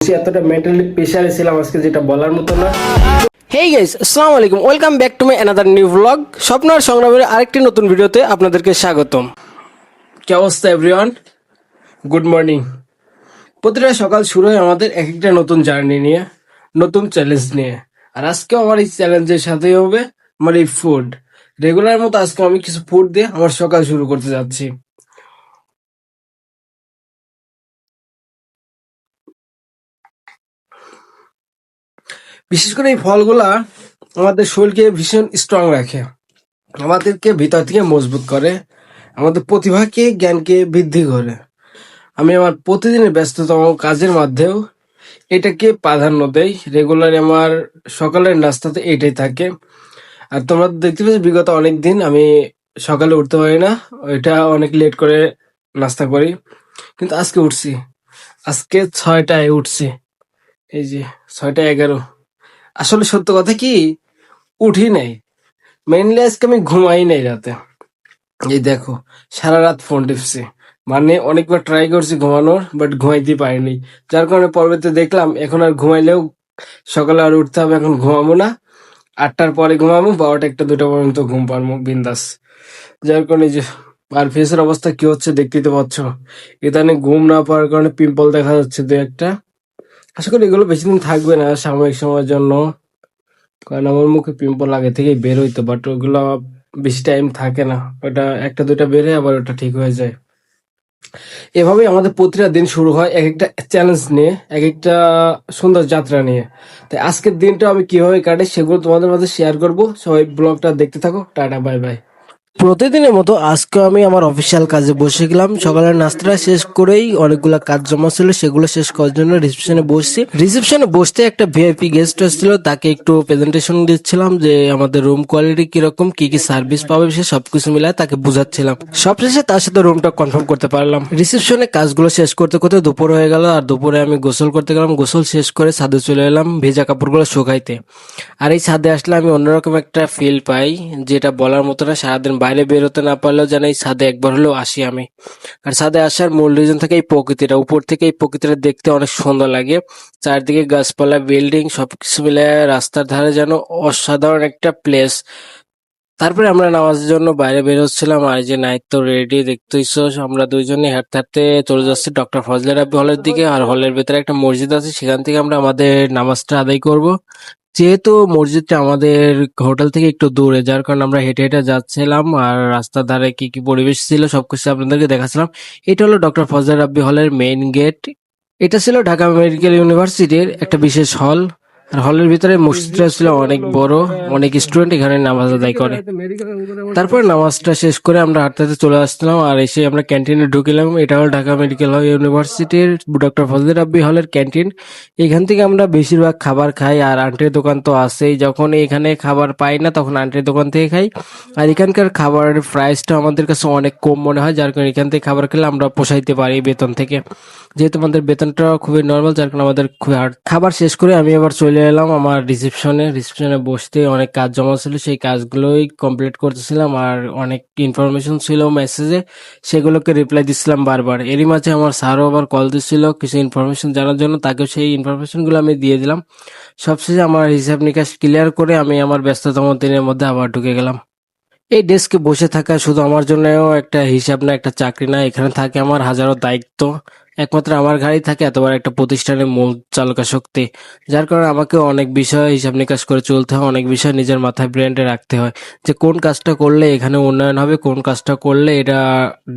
এতটা মেন্টালি প্রেশারে ছিলাম আজকে যেটা বলার মতো না। হেই গাইস, আসসালামু আলাইকুম, welcome back to my another new blog. স্বপ্ন আর সংগ্রামের আরেকটি নতুন ভিডিওতে আপনাদেরকে স্বাগতম। কি অবস্থা এভরিওয়ান, গুড মর্নিং। প্রতিটা সকাল শুরু হয় আমাদের এক একটা নতুন জার্নি নিয়ে, নতুন চ্যালেঞ্জ নিয়ে। আর আজকে আমার এই চ্যালেঞ্জের সাথেই হবে আমার এই ফুড। রেগুলার মতো আজকে আমি কিছু ফুড দিয়ে আমার সকাল শুরু করতে যাচ্ছি। বিশেষ করে এই ফলগুলা আমাদের শরীরকে ভীষণ স্ট্রং রাখে, আমাদেরকে ভিতর থেকে মজবুত করে, আমাদের প্রতিভাকে জ্ঞানকে বৃদ্ধি করে। আমি আমার প্রতিদিনের ব্যস্ততম কাজের মধ্যেও এটাকে প্রাধান্য দেই। রেগুলার আমার সকালের নাস্তাতে এটাই থাকে। আর তোমরা তো দেখতে পাচ্ছ বিগত অনেক দিন আমি সকালে উঠতে পারি না, এটা অনেক লেট করে নাস্তা করি। কিন্তু আজকে উঠছি, আজকে 6টায় উঠছি। এই যে 6টা 11। আসলে সত্য কথা কি, উঠি নাই, মেইনলি আজকে আমি ঘুমাই নাই রাতে। এই দেখো, সারা রাত ফোন টিপছি, মানে অনেকবার ট্রাই করছি ঘুমানোর, বাট ঘুমাইতে পারিনি। যার কারণে পরবর্তীতে দেখলাম এখন আর ঘুমাইলেও সকালে আর উঠতে হবে, এখন ঘুমাবো না। 8টার পরে ঘুমাবো, 12টা 1টা 2টা পর্যন্ত ঘুম পারবো বিন্দাস। যার কারণে যে আর ফেসের অবস্থা কি হচ্ছে দেখতেই তো পাচ্ছ। ইদানিং ঘুম না পাওয়ার কারণে পিম্পল দেখা যাচ্ছে 2-1টা। আশা করি এগুলো বেশি দিন থাকবে না, সাময়িক সময়ের জন্য। কারণ আমার মুখে পিম্পল আগে থেকেই বের হইতো, বাট ওগুলো বেশি টাইম থাকে না। ওটা 1টা 2টা বের হয়, আবার ওটা ঠিক হয়ে যায়। এভাবেই আমাদের প্রতিটা দিন শুরু হয় এক একটা চ্যালেঞ্জ নিয়ে, এক একটা সুন্দর যাত্রা নিয়ে। তাই আজকের দিনটা আমি কিভাবে কাটে সেগুলো তোমাদের মাঝে শেয়ার করব। সবাই ব্লগটা দেখতে থাকো। Tata, bye bye. প্রতিদিনের মতো আজকে আমি আমার অফিসিয়াল কাজে বসে গেলাম। সকালের নাস্তাটা শেষ করেই অনেকগুলো কাজ জমা ছিল, সেগুলো শেষ করার জন্য রিসেপশনে বসছি। রিসেপশনে বসতে একটা ভিআইপি গেস্ট এসেছিল, তাকে একটু প্রেজেন্টেশন দিচ্ছিলাম যে আমাদের রুম কোয়ালিটি কিরকম, কি কি সার্ভিস পাবে, সে সবকিছু মিলায় তাকে বুঝাচ্ছিলাম। সবশেষে তার সাথে রুমটা কনফার্ম করতে পারলাম। রিসেপশনে কাজগুলো শেষ করতে করতে দুপুর হয়ে গেল, আর দুপুরে আমি গোসল করতে গেলাম। গোসল শেষ করে ছাদে চলে এলাম ভেজা কাপড়গুলো শুকাইতে। আর এই ছাদে আসলে আমি অন্যরকম একটা ফিল পাই, যেটা বলার মতো না। সারাদিন বাইরে বেরোতে না পারলেও যেন এই ছাদে একবার হলেও আসি আমি। আর ছাদে আসার মূল রিজন থেকে এই প্রকৃতিটা, উপর থেকে এই প্রকৃতিটা দেখতে অনেক সুন্দর লাগে। চারদিকে গাছপালা, বিল্ডিং, সবকিছু মিলে রাস্তার ধারে যেন অসাধারণ একটা প্লেস। তারপরে আমরা নামাজের জন্য বাইরে বের হচ্ছিলাম, আর এই যে নাইট তো রেডি দেখতেইছো। আমরা দুইজনে হাঁটতে হাঁটতে চলে যাচ্ছি ডক্টর ফজলে রাব্বি হলের দিকে। আর হলের ভেতরে একটা মসজিদ আছে, সেখান থেকে আমরা আমাদের নামাজটা আদায় করব। যেহেতু মসজিদটা আমাদের হোটেল থেকে একটু দূরে, যার কারণে আমরা হেঁটে হেঁটে যাচ্ছিলাম। আর রাস্তার ধারে কি কি পরিবেশ ছিল সবকিছু আপনাদেরকে দেখাচ্ছিলাম। এটা হলো ডক্টর ফজলে রাব্বি হলের মেইন গেট। এটা ছিল ঢাকা মেডিকেল ইউনিভার্সিটির একটা বিশেষ হল। আর হলের ভিতরে মসজিদটা ছিল অনেক বড়, অনেক স্টুডেন্ট এখানে নামাজ আদায় করে। তারপর নামাজটা শেষ করে আমরা হাঁটতে হাঁটতে চলে আসছিলাম, আর এসে আমরা ক্যান্টিনে ঢুকিলাম। এটা হল ঢাকা মেডিকেল ইউনিভার্সিটির ডক্টর ফজলে রাব্বি হলের ক্যান্টিন। এখান থেকে আমরা বেশিরভাগ খাবার খাই, আর আন্টির দোকান তো আছেই। যখন এখানে খাবার পাই না তখন আন্টির দোকান থেকে খাই। আর এখানকার খাবারের প্রাইসটা আমাদের কাছে অনেক কম মনে হয়, যার কারণে এখান থেকে খাবার খেলে আমরা পোষাইতে পারি বেতন থেকে। যেহেতু আমাদের বেতনটা খুবই নর্মাল, যার কারণে আমাদের খুবই হার্ড। খাবার শেষ করে আমি আবার চলে এলাম আমার রিসেপশনে বসতে অনেক কাজ জমা ছিল, সেই কাজগুলোই কমপ্লিট করতেছিলাম। আর অনেক ইনফরমেশন ছিল মেসেজে, সেগুলোকে রিপ্লাই দিচ্ছিলাম বারবার। এরই মাঝে আমার স্যারও আবার কল দিচ্ছিল কিছু ইনফরমেশন জানার জন্য, তাকেও সেই ইনফরমেশনগুলো আমি দিয়ে দিলাম। সবশেষে আমার হিসাব নিকাশ ক্লিয়ার করে আমি আমার ব্যস্ততম দিনের মধ্যে আবার ঢুকে গেলাম। এই ডেস্কে বসে থাকা শুধু আমার জন্যও একটা হিসাব না, একটা চাকরি না। এখানে থাকে আমার হাজারো দায়িত্ব। একমাত্র আমার ঘাড়েই থাকে এতবার একটা প্রতিষ্ঠানের মূল চালকা শক্তি। যার কারণে আমাকে অনেক বিষয় হিসাব নিকাশ করে চলতে হয়, অনেক বিষয় নিজের মাথায় ব্রেন্ডে রাখতে হয়, যে কোন কাজটা করলে এখানে উন্নয়ন হবে, কোন কাজটা করলে এটা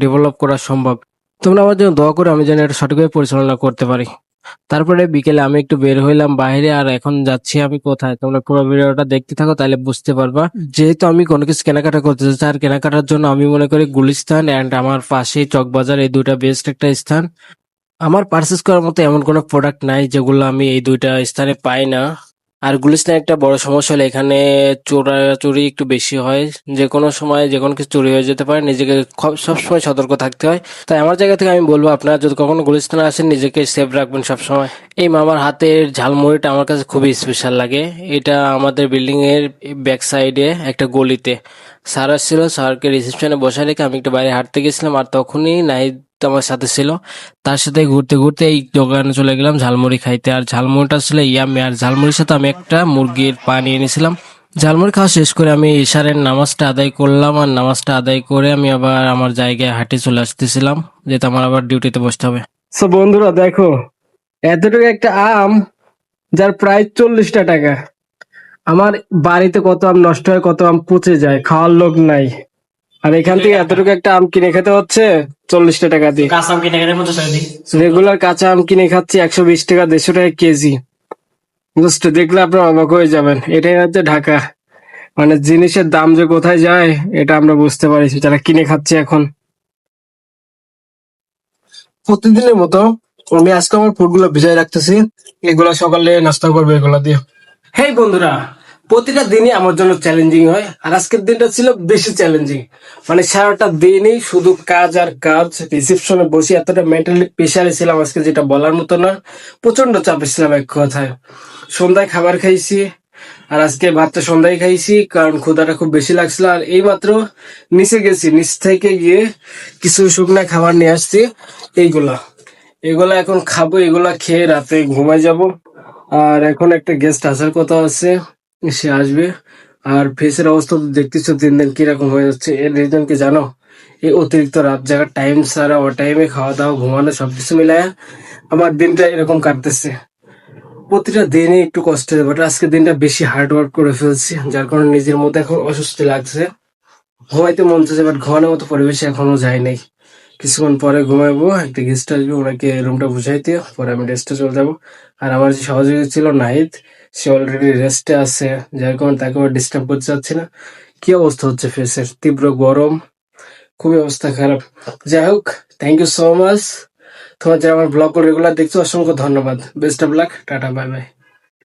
ডেভেলপ করা সম্ভব। তোমরা আমার জন্য দোয়া করে আমি যেন এটা সঠিকভাবে পরিচালনা করতে পারি। তারপরে বিকেলে আমি একটু বের হইলাম বাইরে। আর এখন যাচ্ছি আমি কোথায়, তোমরা পুরো ভিডিওটা দেখতে থাকো, তাহলে বুঝতে পারবা। যেহেতু আমি কোনো কিছু কেনাকাটা করতে চাচ্ছি, আর কেনাকাটার জন্য আমি মনে করি গুলিস্তান এন্ড আমার পাশেই চকবাজার, এই দুইটা বেস্ট একটা স্থান। আমার পার্চেস করার মতো এমন কোনো প্রোডাক্ট নাই যেগুলো আমি এই দুইটা স্থানে পাই না। আর গুলিস্তানে একটা বড় সমস্যা হলো এখানে চোরাচুরি একটু বেশি হয়। যে কোনো সময় যে কোনো কিছু চুরি হয়ে যেতে পারে, নিজেকে সবসময় সতর্ক থাকতে হয়। তাই আমার জায়গা থেকে আমি বলবো, আপনারা যদি কখনো গুলিস্তানে আসেন নিজেকে সেফ রাখবেন সবসময়। এই মামার হাতের ঝালমুড়িটা আমার কাছে খুবই স্পেশাল লাগে। এটা আমাদের বিল্ডিং এর ব্যাক সাইডে একটা গলিতে। স্যার আসছিল, স্যারকে রিসেপশনে বসে রেখে আমি একটু বাইরে হাঁটতে গেছিলাম, আর তখনই নাহিদ আমার সাথে ছিল, তার সাথে ঘুরতে ঘুরতে এই দোকানে চলে গেলাম ঝালমুড়ি খাইতে। আর ঝালমুড়িটা ছিল ইয়ামি, আর ঝালমুড়ির সাথে আমি একটা মুরগির পা নিয়ে নিয়েছিলাম। ঝালমুড়ি খাওয়া শেষ করে আমি ইশারের নামাজটা আদায় করলাম, আর নামাজটা আদায় করে আমি আবার আমার জায়গায় হাঁটে চলে আসতেছিলাম, যেহেতু আমার আবার ডিউটিতে বসতে হবে। সো বন্ধুরা দেখো, এতটুকু একটা আম যার প্রায় 40টা টাকা। আমার বাড়িতে কত আম নষ্ট হয়, কত আম পচে যায়, খাওয়ার লোক নাই, আর এখান থেকে এতটুকু একটা আম কিনে খেতে হচ্ছে 40টা টাকা দিয়ে। রেগুলার কাঁচা আম কিনে খাচ্ছি 120 টাকা, 150 টাকা কেজি। বুঝতে দেখলে আপনারা অবাক হয়ে যাবেন। এটাই হচ্ছে ঢাকা, মানে জিনিসের দাম যে কোথায় যায় এটা আমরা বুঝতে পারছি যারা কিনে খাচ্ছে এখন। প্রতিদিনের মতো আমি আজকে আমার ফুডগুলো ভিজায় রাখতেছি, এগুলা সকালে নাস্তা করবে এগুলা দিয়ে। হেই বন্ধুরা, প্রতিটা দিনই আমার জন্য চ্যালেঞ্জিং হয়, আর আজকের দিনটা ছিল বেশি চ্যালেঞ্জিং। মানে সারাটা দিনই শুধু কাজ আর কাজ। রিসেপশনে বসে এতটা মেন্টালি প্রেশারে ছিলাম আজকে, যেটা বলার মতো না। প্রচন্ড চাপে ছিলাম এক কথায়। সন্ধ্যায় খাবার খাইছি, আর আজকে ভাতটা সন্ধ্যায় খাইছি কারণ ক্ষুধাটা খুব বেশি লাগছিল। আর এইমাত্র নিচে গেছি, নিচ থেকে গিয়ে কিছু শুকনা খাবার নিয়ে আসছি। এইগুলা এগুলা এখন খাবো, এগুলা খেয়ে রাতে ঘুমাই যাব। আর এখন একটা গেস্ট আসার কথা আছে, সে আসবে। আর ফেসের অবস্থা তো দেখতেছো দিন দিন কিরকম হয়ে যাচ্ছে। এর রিজন কি জানো? এই অতিরিক্ত রাত জাগার, টাইম ছাড়া ও টাইমে খাওয়া দাওয়া ঘুমানো সবকিছু মিলায় আমার দিনটা এরকম কাটতেছে। প্রতিটা দিনই একটু কষ্টের, বাট আজকে দিনটা বেশি হার্ড ওয়ার্ক করে ফেলছি, যার কারণে নিজের মধ্যে এখন অস্বস্তি লাগছে। ঘুমাইতে মন চাইছে, বাট ঘুমানোর মতো পরিবেশে এখনো যাই নাই। কিছুক্ষণ পরে ঘুমাবো, একটা গেস্ট আসবে, ওনাকে রুমটা বুঝাইতে পরে আমি রেস্টে চলে যাবো। আর আমার যে সহযোগী ছিল নাহিদ, সে অলরেডি রেস্টে আছে, যার কারণে তাকে ডিস্টার্ব করতে চাচ্ছি না। কি অবস্থা হচ্ছে ফেসের, তীব্র গরম, খুবই অবস্থা খারাপ। যাই হোক, থ্যাংক ইউ সো মাচ। তোমার যারা আমার ব্লগ রেগুলার দেখছো, অসংখ্য ধন্যবাদ। Best of luck, tata, bye bye.